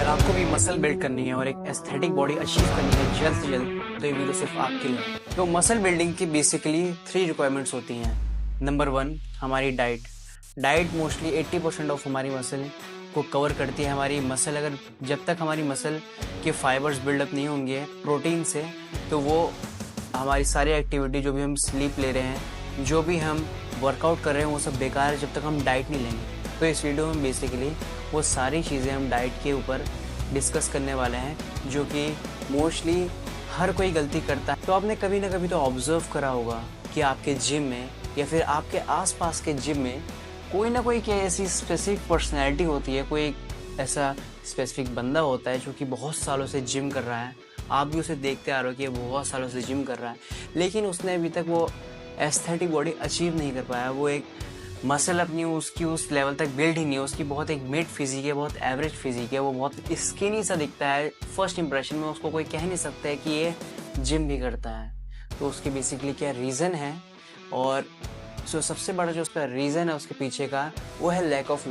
अगर आपको भी मसल बिल्ड करनी है और एक एस्थेटिक बॉडी अचीव करनी है जल्द से जल्द, तो ये वीडियो सिर्फ आपके लिए है। तो मसल बिल्डिंग की बेसिकली 3 रिक्वायरमेंट्स होती हैं। नंबर 1, हमारी डाइट। डाइट मोस्टली 80% ऑफ हमारी मसल को कवर करती है। हमारी मसल अगर जब तक हमारी मसल के फाइबर्स बिल्डअप नहीं होंगे प्रोटीन से, तो वो हमारी सारी एक्टिविटी, जो भी हम स्लीप ले रहे हैं, जो भी हम वर्कआउट कर रहे हैं, वो सब बेकार है जब तक हम डाइट नहीं लेंगे। तो इस वीडियो में बेसिकली वो सारी चीज़ें हम डाइट के ऊपर डिस्कस करने वाले हैं, जो कि मोस्टली हर कोई गलती करता है। तो आपने कभी ना कभी तो ऑब्जर्व करा होगा कि आपके जिम में या फिर आपके आसपास के जिम में कोई ना कोई क्या ऐसी स्पेसिफिक पर्सनैलिटी होती है, कोई ऐसा स्पेसिफिक बंदा होता है जो कि बहुत सालों से जिम कर रहा है। आप भी उसे देखते आ रहे हो कि वो बहुत सालों से जिम कर रहा है, लेकिन उसने अभी तक वो एस्थेटिक बॉडी अचीव नहीं कर पाया। वो एक मसल अपनी उसकी उस लेवल तक बिल्ड ही नहीं है। उसकी बहुत एक मिड फिजिक है, बहुत एवरेज फिजिक है, वो बहुत स्किनी सा दिखता है। फर्स्ट इंप्रेशन में उसको कोई कह नहीं सकता है कि ये जिम भी करता है। तो उसकी बेसिकली क्या रीज़न है, और सबसे बड़ा जो उसका रीज़न है उसके पीछे का, वो है lack of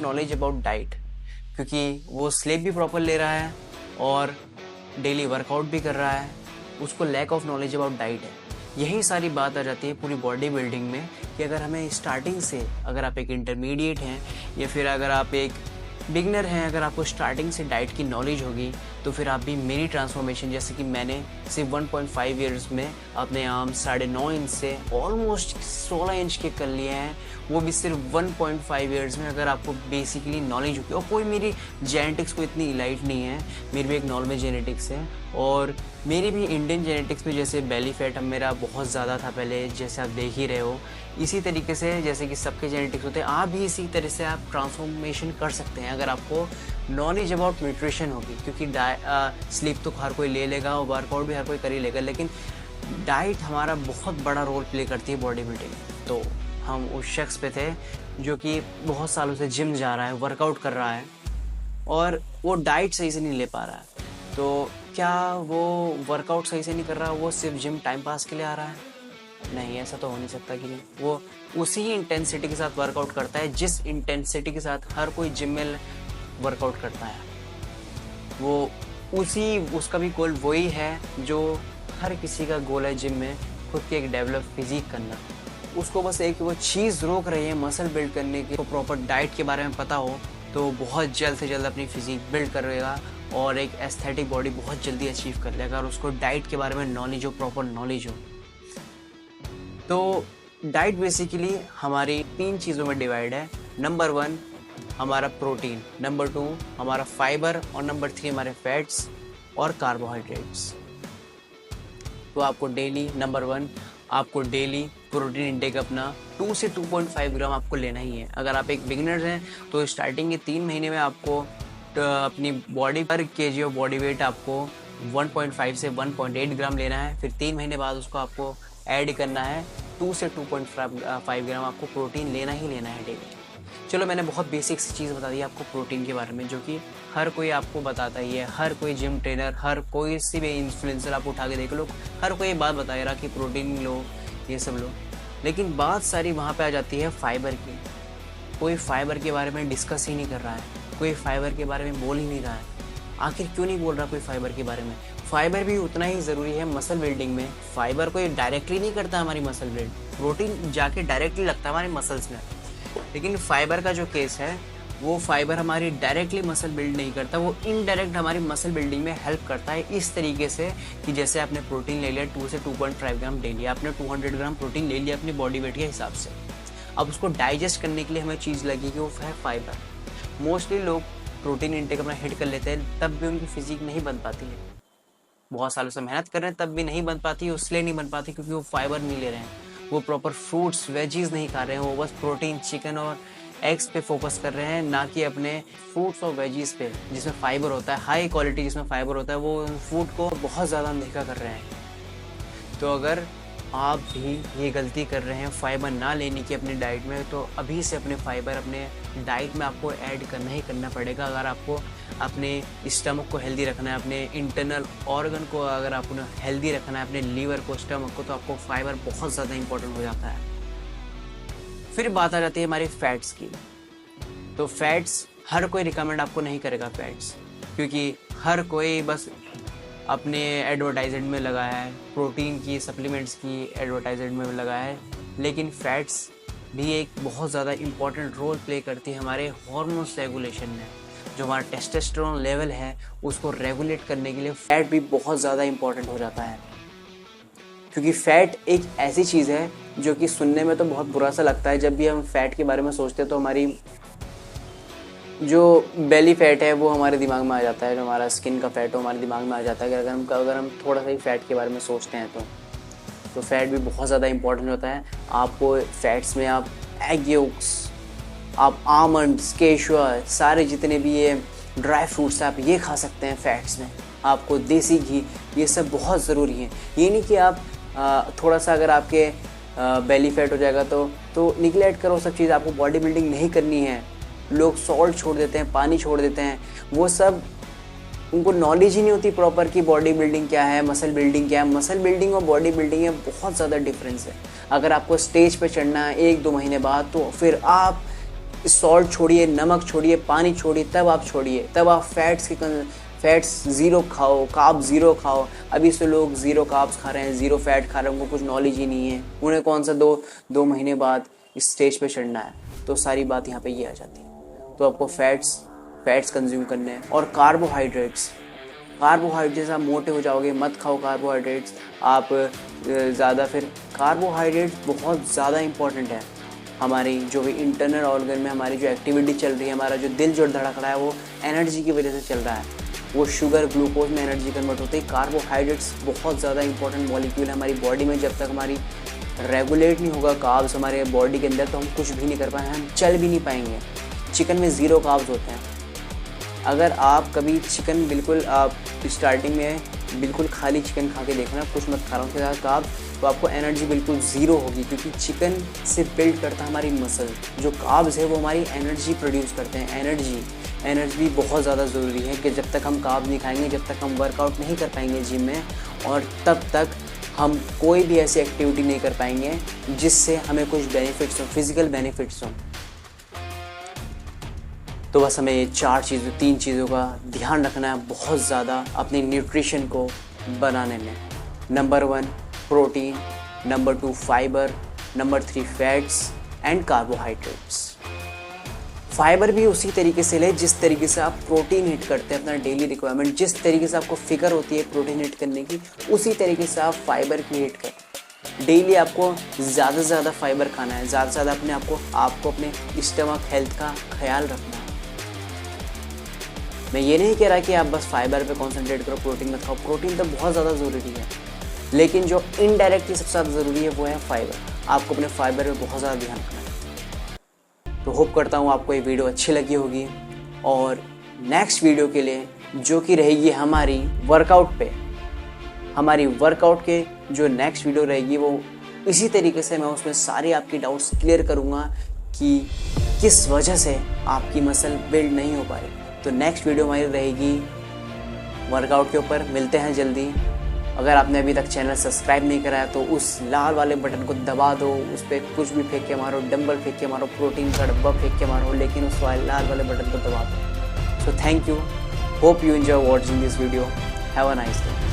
knowledge about diet. क्योंकि वो स्लीप भी प्रॉपर ले रहा है और डेली वर्कआउट भी कर रहा है, उसको lack of knowledge about diet है। यही सारी बात आ जाती है पूरी बॉडी बिल्डिंग में कि अगर हमें स्टार्टिंग से, अगर आप एक इंटरमीडिएट हैं या फिर अगर आप एक बिगनर हैं, अगर आपको स्टार्टिंग से डाइट की नॉलेज होगी, तो फिर आप भी मेरी ट्रांसफॉर्मेशन, जैसे कि मैंने सिर्फ 1.5 ईयर्स में अपने आर्म 9.5 इंच से ऑलमोस्ट 16 इंच के कर लिए हैं, वो भी सिर्फ 1.5 ईयर्स में। अगर आपको बेसिकली नॉलेज होगी, और कोई मेरी जेनेटिक्स को इतनी इलाइट नहीं है, मेरी भी एक नॉर्मल जेनेटिक्स है, और मेरी भी इंडियन जेनेटिक्स में जैसे बेली फैट मेरा बहुत ज़्यादा था पहले, जैसे आप देख ही रहे हो। इसी तरीके से जैसे कि सबके जेनेटिक्स होते हैं, आप भी इसी तरह से आप ट्रांसफॉर्मेशन कर सकते हैं अगर आपको नॉलेज अबाउट न्यूट्रिशन होगी। क्योंकि स्लीप तो हर कोई ले लेगा और वर्कआउट भी हर कोई कर ही लेगा, लेकिन डाइट हमारा बहुत बड़ा रोल प्ले करती है बॉडी बिल्डिंग। तो हम उस शख्स पे थे जो कि बहुत सालों से जिम जा रहा है, वर्कआउट कर रहा है, और वो डाइट सही से नहीं ले पा रहा है। तो क्या वो वर्कआउट सही से नहीं कर रहा, वो सिर्फ जिम टाइम पास के लिए आ रहा है? नहीं, ऐसा तो हो नहीं सकता कि नहीं। वो उसी ही इंटेंसिटी के साथ वर्कआउट करता है जिस इंटेंसिटी के साथ हर कोई जिम में वर्कआउट करता है। वो उसका भी गोल वही है जो हर किसी का गोल है जिम में, खुद की एक डेवलप फिजिक करना। उसको बस एक वो चीज़ रोक रही है मसल बिल्ड करने की। तो प्रॉपर डाइट के बारे में पता हो तो बहुत जल्द से जल्द अपनी फिजिक बिल्ड कर लेगा और एक एस्थेटिक बॉडी बहुत जल्दी अचीव कर लेगा, और उसको डाइट के बारे में नॉलेज हो, प्रॉपर नॉलेज हो। तो डाइट बेसिकली हमारी 3 चीज़ों में डिवाइड है। नंबर 1 हमारा प्रोटीन, नंबर 2 हमारा फाइबर, और नंबर 3 हमारे फैट्स और कार्बोहाइड्रेट्स। तो आपको डेली, नंबर 1 आपको डेली प्रोटीन इंटेक अपना 2 से 2.5 ग्राम आपको लेना ही है। अगर आप एक बिगिनर हैं तो स्टार्टिंग के 3 महीने में आपको अपनी बॉडी पर केजी ऑफ बॉडी वेट आपको 1.5 से 1.8 ग्राम लेना है। फिर 3 महीने बाद उसको आपको ऐड करना है 2 से 2.5 ग्राम आपको प्रोटीन लेना ही लेना है डेली। चलो, मैंने बहुत बेसिक सी चीज़ बता दी आपको प्रोटीन के बारे में, जो कि हर कोई आपको बताता ही है। हर कोई जिम ट्रेनर, हर कोई सी भी इन्फ्लुएंसर आप उठा के देख लो, हर कोई ये बात बताए रहा कि प्रोटीन लो, ये सब लो। लेकिन बात सारी वहाँ पे आ जाती है फाइबर की। कोई फाइबर के बारे में डिस्कस ही नहीं कर रहा है, कोई फाइबर के बारे में बोल ही नहीं रहा है। आखिर क्यों नहीं बोल रहा कोई फाइबर के बारे में? फाइबर भी उतना ही ज़रूरी है मसल बिल्डिंग में। फाइबर कोई डायरेक्टली नहीं करता हमारी मसल बिल्ड, प्रोटीन जाके डायरेक्टली लगता है हमारी मसल्स में। लेकिन फाइबर का जो केस है, वो फाइबर हमारी डायरेक्टली मसल बिल्ड नहीं करता, वो इनडायरेक्ट हमारी मसल बिल्डिंग में हेल्प करता है। इस तरीके से कि जैसे आपने प्रोटीन ले लिया 2 से 2.5 ग्राम डेली, आपने 200 ग्राम प्रोटीन ले लिया अपनी बॉडी वेट के हिसाब से। अब उसको डाइजेस्ट करने के लिए हमें चीज़ लगेगी, वो है फाइबर। मोस्टली लोग प्रोटीन इंटेक अपना हिट कर लेते हैं, तब भी उनकी फिजिक नहीं बन पाती है। बहुत सालों से मेहनत कर रहे हैं तब भी नहीं बन पाती, इसलिए नहीं बन पाती क्योंकि वो फाइबर नहीं ले रहे हैं। वो प्रॉपर फ्रूट्स वेजीज नहीं खा रहे हैं, वो बस प्रोटीन, चिकन और एग्स पे फोकस कर रहे हैं, ना कि अपने फ्रूट्स और वेजीज पे जिसमें फाइबर होता है, हाई क्वालिटी जिसमें फाइबर होता है। वो फूड को बहुत ज़्यादा अनदेखा कर रहे हैं। तो अगर आप भी ये गलती कर रहे हैं फाइबर ना लेने की अपनी डाइट में, तो अभी से अपने फाइबर अपने डाइट में आपको ऐड करना ही करना पड़ेगा। अगर आपको अपने स्टमक को हेल्दी रखना है, अपने इंटरनल ऑर्गन को अगर आपको हेल्दी रखना है, अपने लीवर को, स्टमक को, तो आपको फाइबर बहुत ज़्यादा इंपॉर्टेंट हो जाता है। फिर बात आ जाती है हमारी फैट्स की। तो फैट्स हर कोई रिकमेंड आपको नहीं करेगा फैट्स, क्योंकि हर कोई बस अपने एडवर्टाइजमेंट में लगा है, प्रोटीन की सप्लीमेंट्स की एडवर्टाइजमेंट में लगा है। लेकिन फैट्स भी एक बहुत ज़्यादा इम्पॉर्टेंट रोल प्ले करती है हमारे हार्मोन्स रेगुलेशन में। जो हमारा टेस्टोस्टेरोन लेवल है उसको रेगुलेट करने के लिए फ़ैट भी बहुत ज़्यादा इम्पॉर्टेंट हो जाता है, क्योंकि फ़ैट एक ऐसी चीज़ है जो कि सुनने में तो बहुत बुरा सा लगता है। जब भी हम फ़ैट के बारे में सोचते हैं तो हमारी जो बेली फैट है वो हमारे दिमाग में आ जाता है, जो हमारा स्किन का फैट हो हमारे दिमाग में आ जाता है। अगर हम थोड़ा सा ही फैट के बारे में सोचते हैं तो फैट भी बहुत ज़्यादा इंपॉर्टेंट होता है। आपको फैट्स में आप एग योक्स, आप आमंड्स, केशर, सारे जितने भी ये ड्राई फ्रूट्स आप ये खा सकते हैं फैट्स में। आपको देसी घी, ये सब बहुत ज़रूरी है। ये नहीं कि आप थोड़ा सा अगर आपके बेली फैट हो जाएगा तो निगलेक्ट करो सब चीज़, आपको बॉडी बिल्डिंग नहीं करनी है। लोग सॉल्ट छोड़ देते हैं, पानी छोड़ देते हैं, वो सब उनको नॉलेज ही नहीं होती प्रॉपर कि बॉडी बिल्डिंग क्या है, मसल बिल्डिंग क्या है। मसल बिल्डिंग और बॉडी बिल्डिंग में बहुत ज़्यादा डिफरेंस है। अगर आपको स्टेज पे चढ़ना है 1-2 महीने बाद, तो फिर आप सॉल्ट छोड़िए, नमक छोड़िए, पानी छोड़िए, तब आप छोड़िए, तब आप फैट्स ज़ीरो खाओ, कार्ब ज़ीरो खाओ। अभी से लोग ज़ीरो कार्ब्स खा रहे हैं, ज़ीरो फैट खा रहे हैं, उनको कुछ नॉलेज ही नहीं है। उन्हें कौन सा 2 महीने बाद स्टेज पे चढ़ना है, तो सारी बात यहाँ पे ये आ जाती है। तो आपको फैट्स कंज्यूम करने हैं। और कार्बोहाइड्रेट्स आप मोटे हो जाओगे, मत खाओ कार्बोहाइड्रेट्स। आप ज़्यादा फिर कार्बोहाइड्रेट्स बहुत ज़्यादा इंपॉर्टेंट है हमारी जो भी इंटरनल ऑर्गन में हमारी जो एक्टिविटी चल रही है, हमारा जो दिल जो धड़क रहा है वो एनर्जी की वजह से चल रहा है। वो शुगर ग्लूकोज में एनर्जी कन्वर्ट होती है। कार्बोहाइड्रेट्स बहुत ज़्यादा इंपॉर्टेंट मॉलिक्यूल है हमारी बॉडी में। जब तक हमारी रेगुलेट नहीं होगा कार्ब्स हमारे बॉडी के अंदर, तो हम कुछ भी नहीं कर पाएंगे, हम चल भी नहीं पाएंगे। चिकन में ज़ीरो कार्ब्स होते हैं। अगर आप कभी चिकन बिल्कुल आप स्टार्टिंग में बिल्कुल खाली चिकन खा के देखना, कुछ मत खा रहा हूँ उसके साथ कार्ब, तो आपको एनर्जी बिल्कुल ज़ीरो होगी, क्योंकि चिकन से बिल्ड करता है हमारी मसल। जो कार्ब्स है वो हमारी एनर्जी प्रोड्यूस करते हैं। एनर्जी भी बहुत ज़्यादा ज़रूरी है कि जब तक हम कार्ब नहीं खाएंगे, जब तक हम वर्कआउट नहीं कर पाएंगे जिम में, और तब तक हम कोई भी ऐसी एक्टिविटी नहीं कर पाएंगे जिससे हमें कुछ बेनिफिट्स हो, फिजिकल बेनिफिट्स हो। तो बस हमें ये 3 चीज़ों का ध्यान रखना है बहुत ज़्यादा अपनी न्यूट्रिशन को बनाने में। Number 1 protein, number 2 fibre, number 3 fats and carbohydrates. Fibre भी उसी तरीके से ले जिस तरीके से आप प्रोटीन हिट करते हैं अपना डेली रिक्वायरमेंट, जिस तरीके से आपको फिगर होती है प्रोटीन हिट करने की, उसी तरीके से आप फाइबर की हिट करें। डेली आपको ज़्यादा से ज़्यादा फाइबर खाना है, ज़्यादा से ज़्यादा आपको अपने स्टमक हेल्थ का ख्याल रखना है। मैं ये नहीं कह रहा कि आप बस फाइबर पे कंसंट्रेट करो, प्रोटीन मत खाओ। प्रोटीन तो बहुत ज़्यादा ज़रूरी है, लेकिन जो इनडायरेक्टली सबसे ज़्यादा ज़रूरी है वो है फाइबर। आपको अपने फाइबर पे बहुत ज़्यादा ध्यान रखना है। तो होप करता हूँ आपको ये वीडियो अच्छी लगी होगी, और नेक्स्ट वीडियो के लिए जो कि रहेगी हमारी वर्कआउट के जो नेक्स्ट वीडियो रहेगी वो इसी तरीके से मैं उसमें सारे आपकी डाउट्स क्लियर करूँगा कि किस वजह से आपकी मसल बिल्ड नहीं हो पा रही। तो नेक्स्ट वीडियो हमारी रहेगी वर्कआउट के ऊपर। मिलते हैं जल्दी। अगर आपने अभी तक चैनल सब्सक्राइब नहीं करा है तो उस लाल वाले बटन को दबा दो, उस पर कुछ भी फेंक के मारो, डंबल फेंक के मारो, प्रोटीन का डब्बा फेंक के मारो, लेकिन उस लाल वाले बटन को दबा दो। So thank you, hope you enjoy watching this video. Have a nice day.